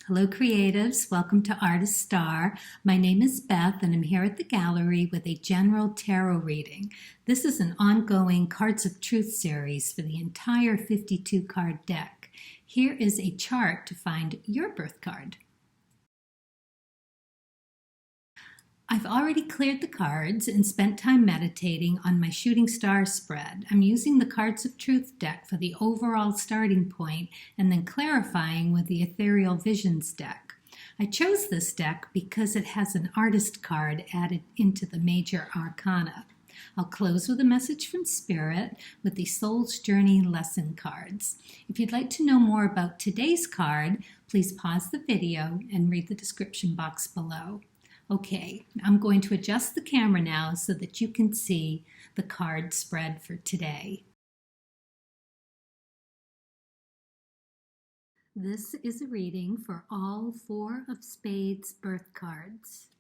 Hello, creatives. Welcome to Artist Star. My name is Beth, and I'm here at the gallery with a general tarot reading. This is an ongoing Cards of Truth series for the entire 52-card deck. Here is a chart to find your birth card. I've already cleared the cards and spent time meditating on my shooting star spread. I'm using the Cards of Truth deck for the overall starting point and then clarifying with the Ethereal Visions deck. I chose this deck because it has an artist card added into the major arcana. I'll close with a message from Spirit with the Soul's Journey lesson cards. If you'd like to know more about today's card, please pause the video and read the description box below. Okay, I'm going to adjust the camera now so that you can see the card spread for today. This is a reading for all Four of Spades birth cards.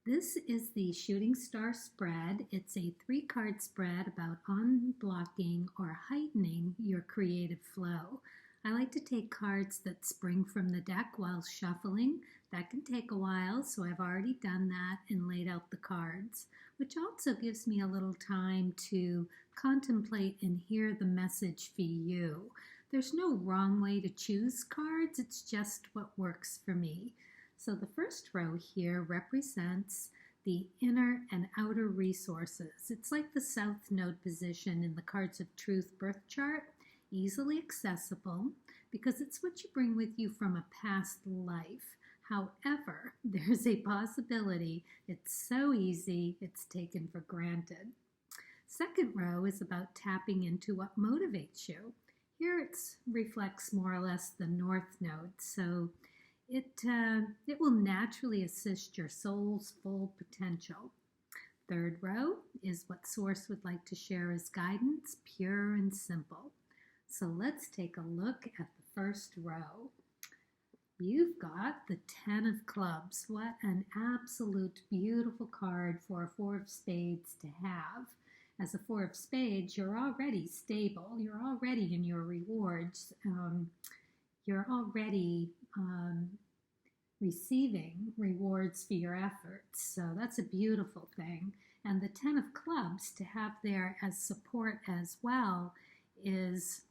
This is the Shooting Star spread. It's a 3-card spread about unblocking or heightening your creative flow. I like to take cards that spring from the deck while shuffling. That can take a while, so I've already done that and laid out the cards, which also gives me a little time to contemplate and hear the message for you. There's no wrong way to choose cards, it's just what works for me. So the first row here represents the inner and outer resources. It's like the south node position in the Cards of Truth birth chart. Easily accessible because it's what you bring with you from a past life. However, there's a possibility it's so easy it's taken for granted. Second row is about tapping into what motivates you. Here it reflects more or less the north node, so it will naturally assist your soul's full potential. Third row is what Source would like to share as guidance, pure and simple. So let's take a look at the first row. You've got the 10 of clubs. What an absolute beautiful card for a Four of Spades to have. As a Four of Spades, you're already stable. You're already in your rewards. You're already receiving rewards for your efforts. So that's a beautiful thing. And the 10 of clubs to have there as support as well is,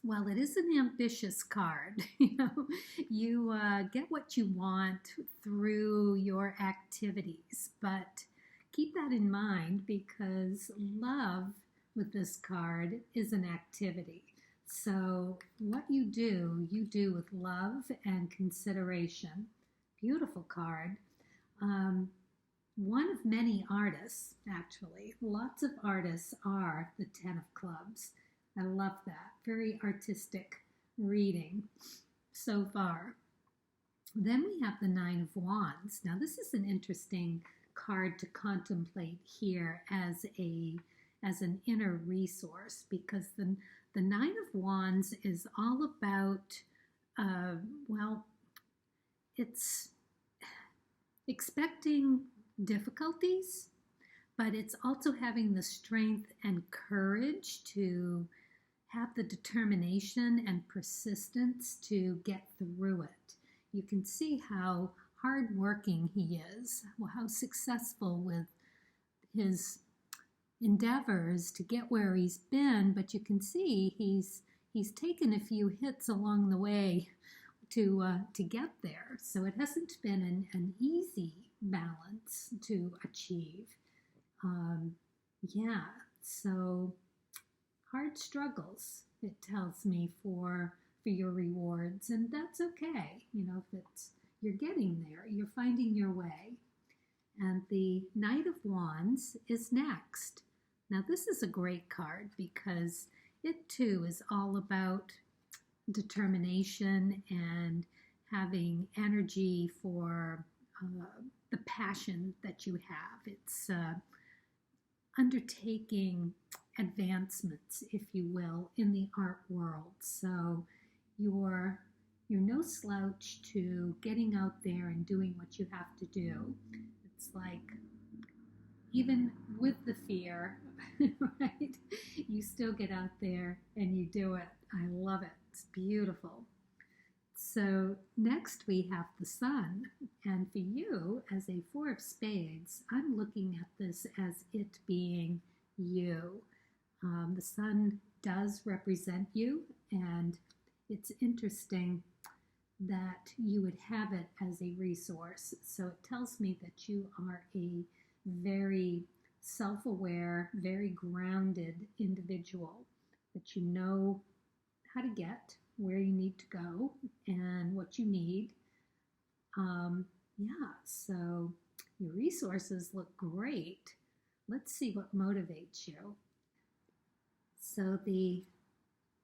well, it is an ambitious card. You get what you want through your activities, but keep that in mind because love with this card is an activity. So what you do with love and consideration. Beautiful card. One of many artists, actually. Lots of artists are the 10 of clubs. I love that. Very artistic reading so far. Then we have the 9 of Wands. Now this is an interesting card to contemplate here as an inner resource because the 9 of Wands is all about, well, it's expecting difficulties, but it's also having the strength and courage to have the determination and persistence to get through it. You can see how hardworking he is, how successful with his endeavors to get where he's been, but you can see he's taken a few hits along the way to get there. So it hasn't been an easy balance to achieve. Yeah, so hard struggles, it tells me, for your rewards, and that's okay. If you're getting there, you're finding your way. And the Knight of Wands is next. Now this is a great card because it too is all about determination and having energy for the passion that you have. It's undertaking advancements, if you will, in the art world. So you're no slouch to getting out there and doing what you have to do. It's like, even with the fear, right? You still get out there and you do it. I love it. It's beautiful. So next we have the Sun, and for you as a Four of Spades, I'm looking at this as it being you. The Sun does represent you, and it's interesting that you would have it as a resource. So it tells me that you are a very self-aware, very grounded individual, that you know how to get where you need to go and what you need. Yeah, so your resources look great. Let's see what motivates you. So the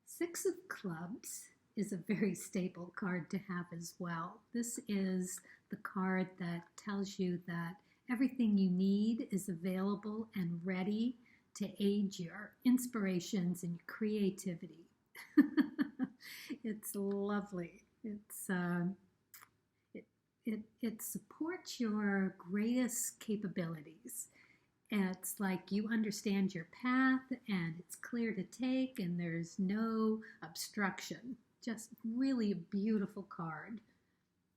Six of Clubs is a very stable card to have as well. This is the card that tells you that everything you need is available and ready to aid your inspirations and your creativity. It's lovely. It supports your greatest capabilities. It's like you understand your path and it's clear to take and there's no obstruction. Just really a beautiful card.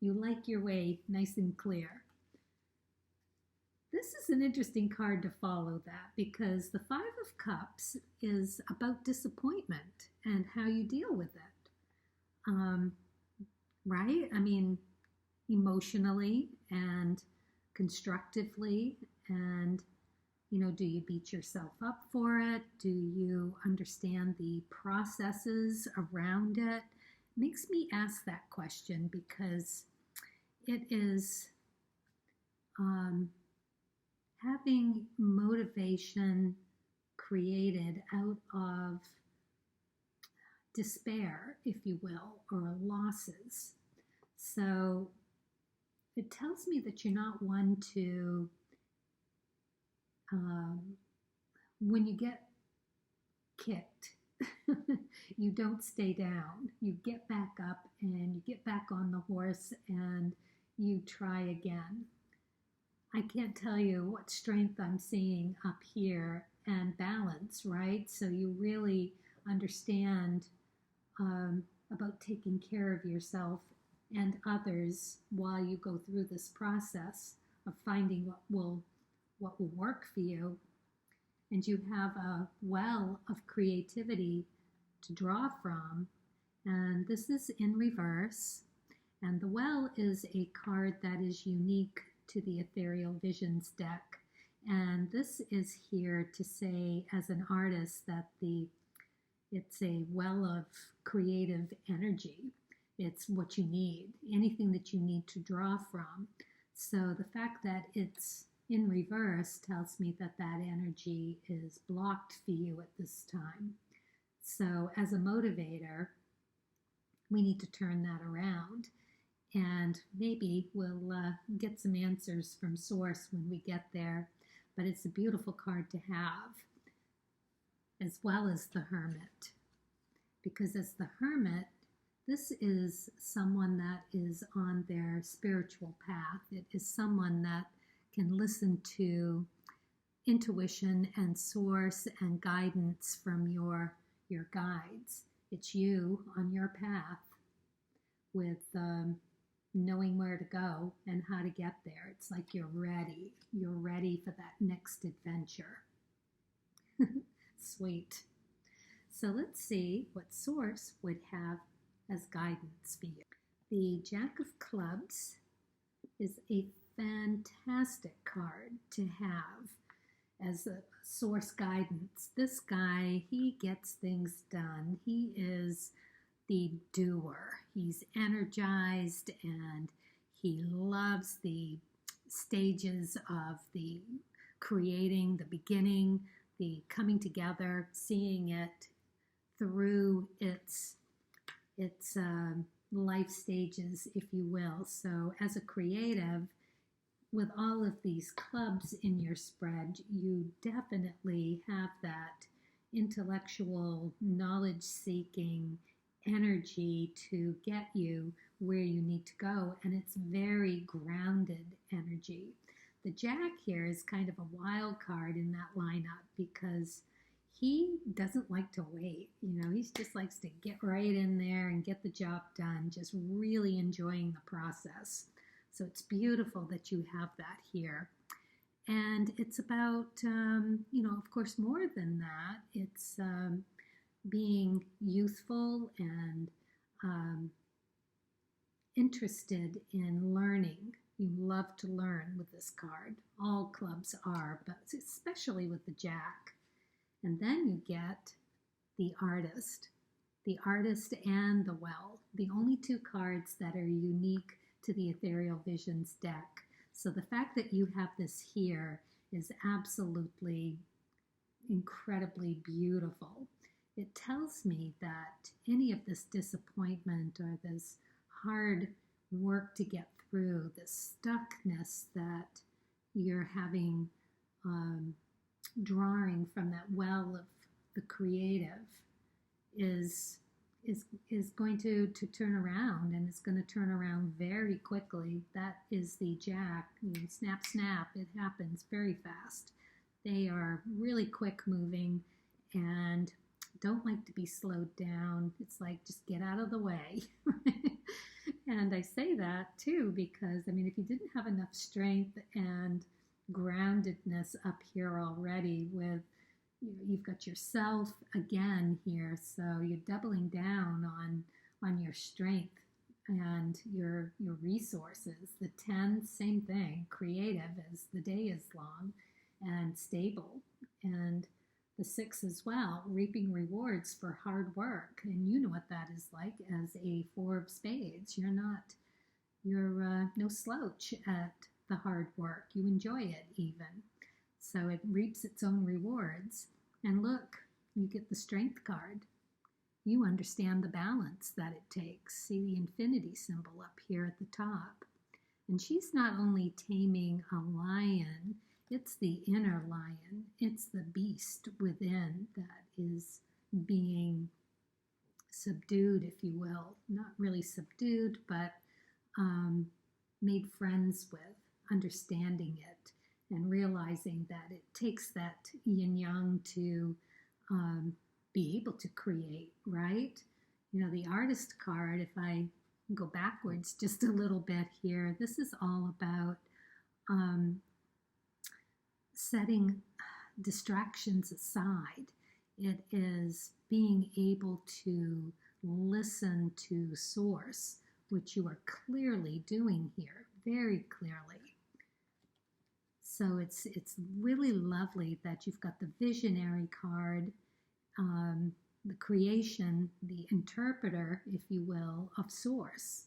You like your way nice and clear. This is an interesting card to follow that, because the Five of Cups is about disappointment and how you deal with it. Right? I mean, emotionally and constructively, and do you beat yourself up for it? Do you understand the processes around it? It makes me ask that question because it is having motivation created out of despair, if you will, or losses. So it tells me that you're not one to, when you get kicked, you don't stay down. You get back up and you get back on the horse and you try again. I can't tell you what strength I'm seeing up here, and balance, right? So you really understand about taking care of yourself and others while you go through this process of finding what will work for you. And you have a well of creativity to draw from. And this is in reverse. And the well is a card that is unique to the Ethereal Visions deck. And this is here to say, as an artist, that it's a well of creative energy. It's what you need, anything that you need to draw from. So the fact that it's in reverse tells me that that energy is blocked for you at this time. So as a motivator, we need to turn that around. And maybe we'll get some answers from Source when we get there. But it's a beautiful card to have, as well as the Hermit. Because as the Hermit, this is someone that is on their spiritual path. It is someone that can listen to intuition and source and guidance from your guides. It's you on your path with knowing where to go and how to get there. It's like you're ready. You're ready for that next adventure. Sweet. So let's see what Source would have as guidance for you. The Jack of Clubs is a fantastic card to have as a source guidance. This guy, he gets things done. He is the doer. He's energized and he loves the stages of the creating, the beginning, the coming together, seeing it through its life stages, if you will. So as a creative, with all of these clubs in your spread, you definitely have that intellectual, knowledge-seeking energy to get you where you need to go, and it's very grounded energy. The Jack here is kind of a wild card in that lineup because he doesn't like to wait. He just likes to get right in there and get the job done, just really enjoying the process. So it's beautiful that you have that here. And it's about, of course, more than that. It's being youthful and interested in learning. You love to learn with this card. All clubs are, but especially with the Jack. And then you get the artist and the well, the only two cards that are unique to the Ethereal Visions deck. So the fact that you have this here is absolutely incredibly beautiful. It tells me that any of this disappointment or this hard work to get through, this stuckness that you're having, drawing from that well of the creative, is going to turn around, and it's going to turn around very quickly. That is the Jack. Snap, snap. It happens very fast. They are really quick moving and don't like to be slowed down. It's like, just get out of the way. And I say that too because, if you didn't have enough strength and groundedness up here already with, you've got yourself again here, so you're doubling down on your strength and your resources. The 10, same thing, creative as the day is long and stable. And the 6 as well, reaping rewards for hard work. And you know what that is like as a 4 of Spades. You're no slouch at the hard work. You enjoy it even. So it reaps its own rewards. And look, you get the Strength card. You understand the balance that it takes. See the infinity symbol up here at the top. And she's not only taming a lion, it's the inner lion. It's the beast within that is being subdued, if you will. Not really subdued, but made friends with, understanding it, and realizing that it takes that yin-yang to be able to create, right? The artist card, if I go backwards just a little bit here, this is all about setting distractions aside. It is being able to listen to source, which you are clearly doing here, very clearly. So it's really lovely that you've got the visionary card, the creation, the interpreter, if you will, of source.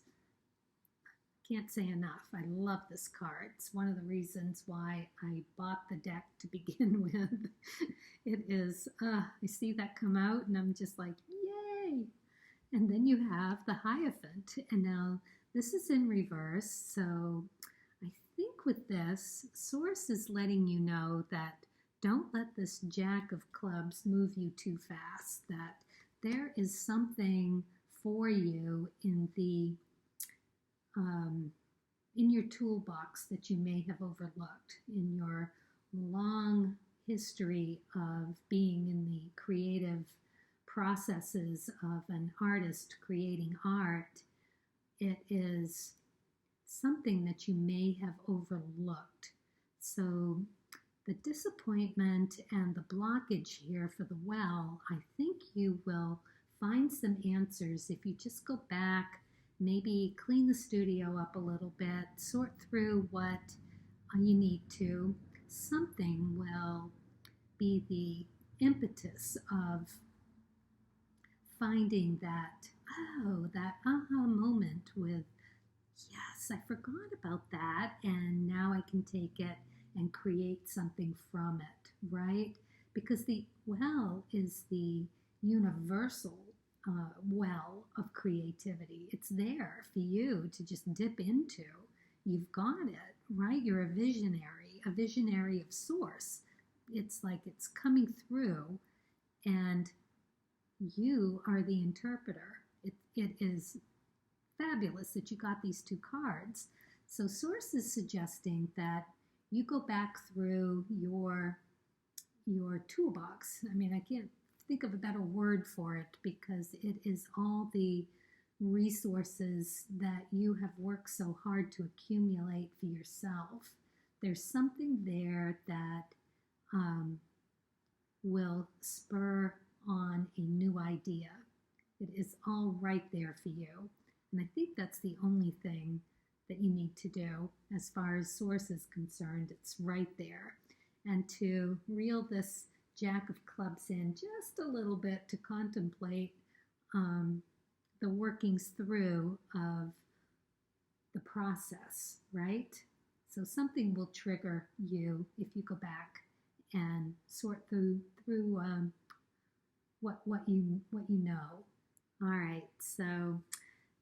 Can't say enough. I love this card. It's one of the reasons why I bought the deck to begin with. It is, I see that come out and I'm just like, yay! And then you have the Hierophant. And now this is in reverse. So I think with this, Source is letting you know that don't let this Jack of Clubs move you too fast, that there is something for you in your toolbox that you may have overlooked in your long history of being in the creative processes of an artist creating art. It is something that you may have overlooked. So the disappointment and the blockage here for the well, I think you will find some answers if you just go back, maybe clean the studio up a little bit, sort through what you need to. Something will be the impetus of finding that aha moment with, yes, I forgot about that, and now I can take it and create something from it, right? Because the well is the universal well of creativity. It's there for you to just dip into. You've got it, right? You're a visionary of source. It's like it's coming through and you are the interpreter. It is fabulous that you got these two cards. So source is suggesting that you go back through your your toolbox. I mean, I can't think of a better word for it because it is all the resources that you have worked so hard to accumulate for yourself. There's something there that will spur on a new idea. It is all right there for you. And I think that's the only thing that you need to do as far as source is concerned. It's right there. And to reel this Jack of Clubs in just a little bit to contemplate the workings through of the process, right? So something will trigger you if you go back and sort through what you know. All right, so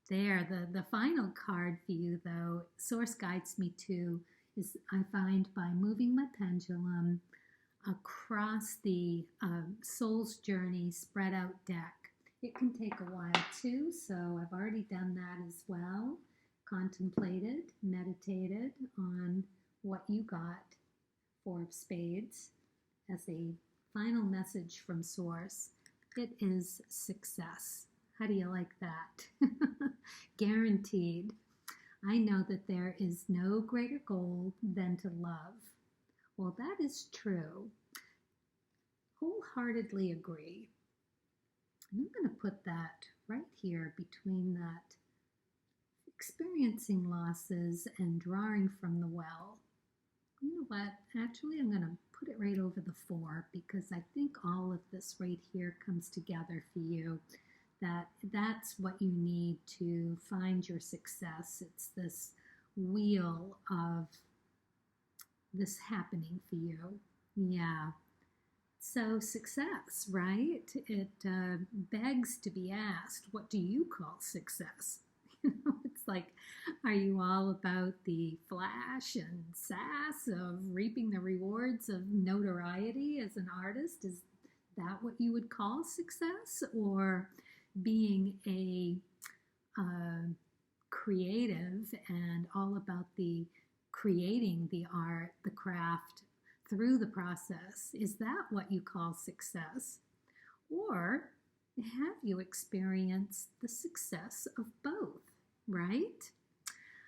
there, the final card for you, though, Source guides me to, is I find by moving my pendulum across the Soul's Journey spread out deck. It can take a while too, so I've already done that as well. Contemplated, meditated on what you got, Four of Spades, as a final message from Source. It is success. How do you like that? Guaranteed. I know that there is no greater goal than to love. Well, that is true. Wholeheartedly agree. And I'm going to put that right here between that experiencing losses and drawing from the well. You know what? Actually, I'm going to put it right over the 4 because I think all of this right here comes together for you. That's what you need to find your success. It's this wheel of this happening for you. Yeah. So success, right? It begs to be asked, what do you call success? It's like, are you all about the flash and sass of reaping the rewards of notoriety as an artist? Is that what you would call success? Or being a creative and all about the creating the art, the craft through the process? Is that what you call success? Or have you experienced the success of both, right?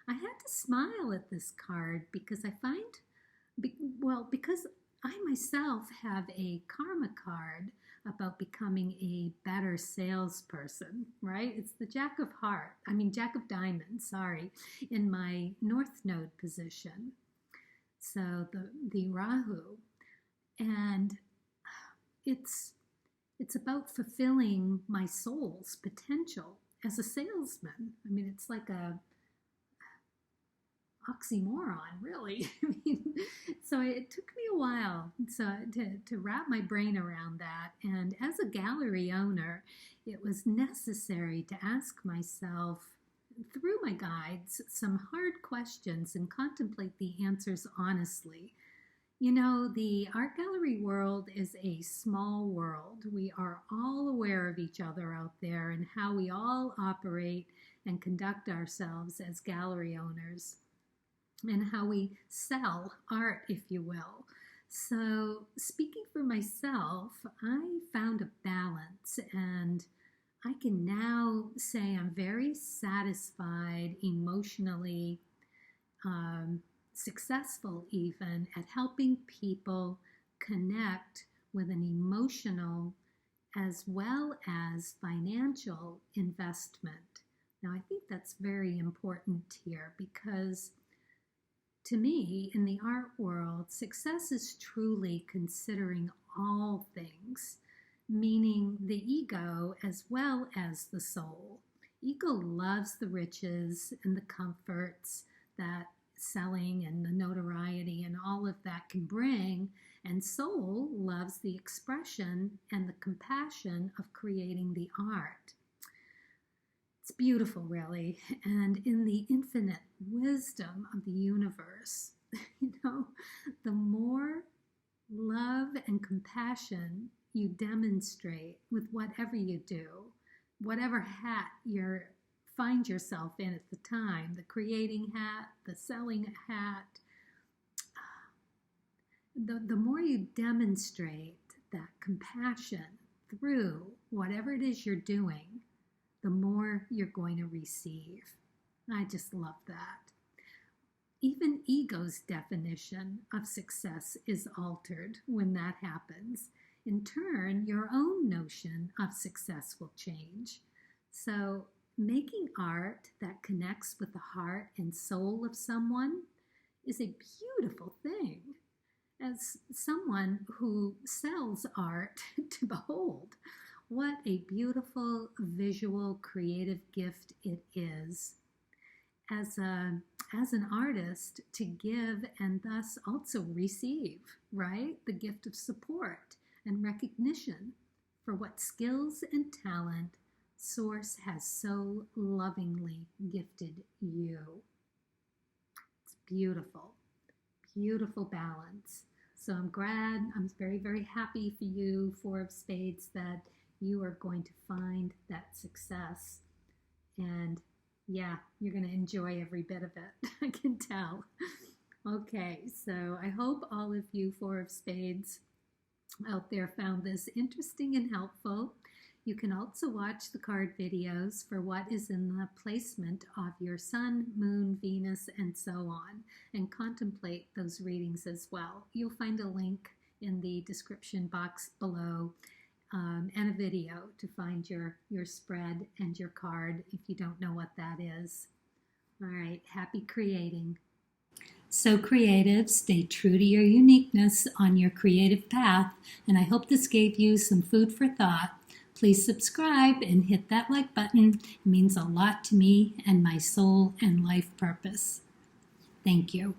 I had to smile at this card because I find, because I myself have a karma card about becoming a better salesperson, right? It's the Jack of Diamonds, in my North Node position. So the Rahu. And it's about fulfilling my soul's potential as a salesman. I mean, it's like a oxymoron, really. So it took me a while to wrap my brain around that. And as a gallery owner, it was necessary to ask myself, through my guides, some hard questions and contemplate the answers honestly. You know, the art gallery world is a small world. We are all aware of each other out there and how we all operate and conduct ourselves as gallery owners, and how we sell art, if you will. So speaking for myself, I found a balance, and I can now say I'm very satisfied emotionally, successful even at helping people connect with an emotional as well as financial investment. Now, I think that's very important here because to me, in the art world, success is truly considering all things, meaning the ego as well as the soul. Ego loves the riches and the comforts that selling and the notoriety and all of that can bring, and soul loves the expression and the compassion of creating the art. It's beautiful, really, and in the infinite wisdom of the universe, the more love and compassion you demonstrate with whatever you do, whatever hat you find yourself in at the time, the creating hat, the selling hat, the more you demonstrate that compassion through whatever it is you're doing, the more you're going to receive. I just love that. Even ego's definition of success is altered when that happens. In turn, your own notion of success will change. So, making art that connects with the heart and soul of someone is a beautiful thing. As someone who sells art to behold, what a beautiful visual creative gift it is. As an artist, to give and thus also receive, right? The gift of support and recognition for what skills and talent Source has so lovingly gifted you. It's beautiful, beautiful balance. So I'm very, very happy for you, Four of Spades, that you are going to find that success. And yeah, you're going to enjoy every bit of it. I can tell. Okay, so I hope all of you Four of Spades out there found this interesting and helpful. You can also watch the card videos for what is in the placement of your Sun, Moon, Venus, and so on, and contemplate those readings as well. You'll find a link in the description box below and a video to find your spread and your card if you don't know what that is. All right, happy creating. So creative, stay true to your uniqueness on your creative path, and I hope this gave you some food for thought. Please subscribe and hit that like button. It means a lot to me and my soul and life purpose. Thank you.